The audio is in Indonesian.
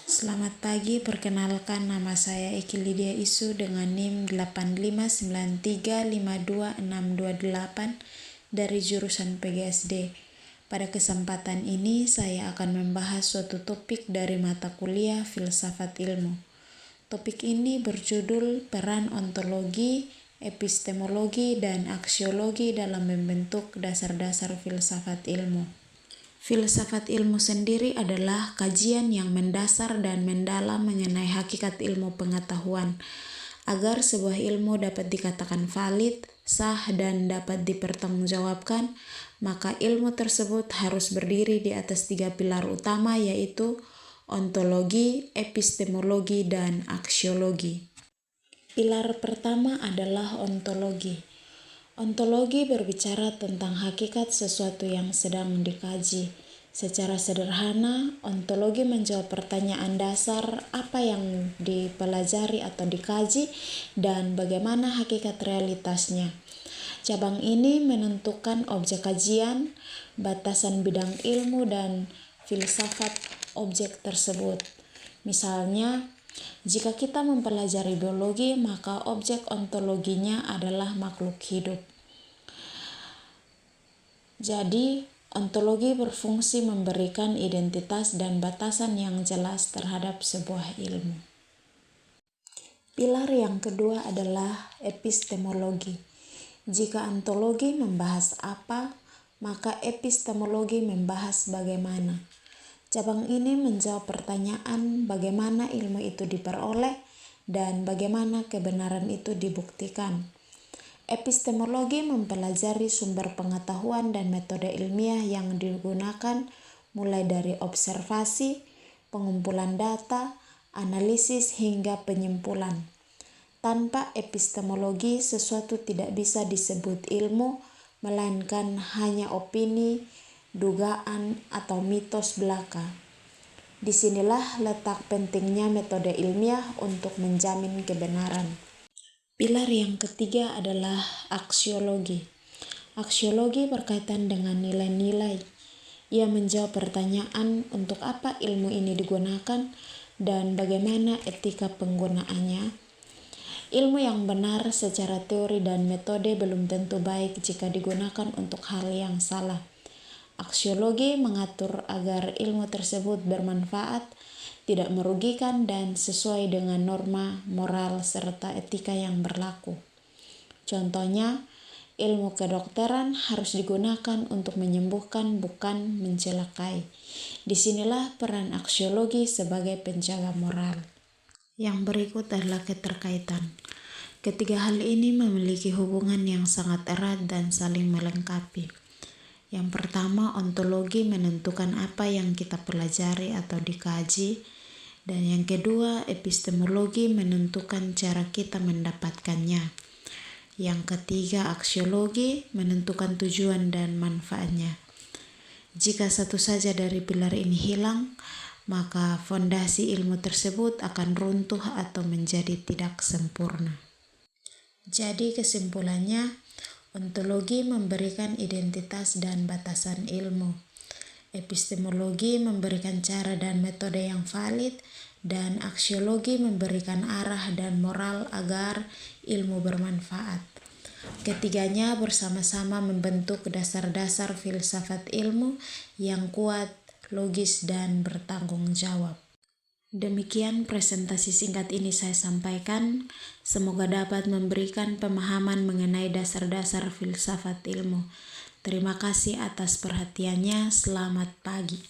Selamat pagi, perkenalkan nama saya Eki Lydia Isu dengan NIM 8593526228 dari jurusan PGSD. Pada kesempatan ini saya akan membahas suatu topik dari mata kuliah Filsafat Ilmu. Topik ini berjudul peran ontologi, epistemologi, dan aksiologi dalam membentuk dasar-dasar filsafat ilmu. Filsafat ilmu sendiri adalah kajian yang mendasar dan mendalam mengenai hakikat ilmu pengetahuan. Agar sebuah ilmu dapat dikatakan valid, sah, dan dapat dipertanggungjawabkan, maka ilmu tersebut harus berdiri di atas 3 pilar utama, yaitu ontologi, epistemologi, dan aksiologi. Pilar pertama adalah ontologi. Ontologi berbicara tentang hakikat sesuatu yang sedang dikaji. Secara sederhana, ontologi menjawab pertanyaan dasar apa yang dipelajari atau dikaji dan bagaimana hakikat realitasnya. Cabang ini menentukan objek kajian, batasan bidang ilmu, dan filsafat objek tersebut. Misalnya, jika kita mempelajari biologi, maka objek ontologinya adalah makhluk hidup. Jadi, ontologi berfungsi memberikan identitas dan batasan yang jelas terhadap sebuah ilmu. Pilar yang kedua adalah epistemologi. Jika ontologi membahas apa, maka epistemologi membahas bagaimana. Cabang ini menjawab pertanyaan bagaimana ilmu itu diperoleh dan bagaimana kebenaran itu dibuktikan. Epistemologi mempelajari sumber pengetahuan dan metode ilmiah yang digunakan mulai dari observasi, pengumpulan data, analisis, hingga penyimpulan. Tanpa epistemologi, sesuatu tidak bisa disebut ilmu, melainkan hanya opini, dugaan, atau mitos belaka. Disinilah letak pentingnya metode ilmiah untuk menjamin kebenaran. Pilar yang ketiga adalah aksiologi. Aksiologi berkaitan dengan nilai-nilai. Ia menjawab pertanyaan untuk apa ilmu ini digunakan dan bagaimana etika penggunaannya. Ilmu yang benar secara teori dan metode belum tentu baik jika digunakan untuk hal yang salah. Aksiologi mengatur agar ilmu tersebut bermanfaat, tidak merugikan, dan sesuai dengan norma, moral, serta etika yang berlaku. Contohnya, ilmu kedokteran harus digunakan untuk menyembuhkan, bukan mencelakai. Disinilah peran aksiologi sebagai penjaga moral. Yang berikut adalah keterkaitan. Ketiga hal ini memiliki hubungan yang sangat erat dan saling melengkapi. Yang pertama, ontologi menentukan apa yang kita pelajari atau dikaji, dan yang kedua, epistemologi menentukan cara kita mendapatkannya. Yang ketiga, aksiologi menentukan tujuan dan manfaatnya. Jika satu saja dari pilar ini hilang, maka fondasi ilmu tersebut akan runtuh atau menjadi tidak sempurna. Jadi kesimpulannya, ontologi memberikan identitas dan batasan ilmu. Epistemologi memberikan cara dan metode yang valid, dan aksiologi memberikan arah dan moral agar ilmu bermanfaat. Ketiganya bersama-sama membentuk dasar-dasar filsafat ilmu yang kuat, logis, dan bertanggung jawab. Demikian presentasi singkat ini saya sampaikan. Semoga dapat memberikan pemahaman mengenai dasar-dasar filsafat ilmu. Terima kasih atas perhatiannya. Selamat pagi.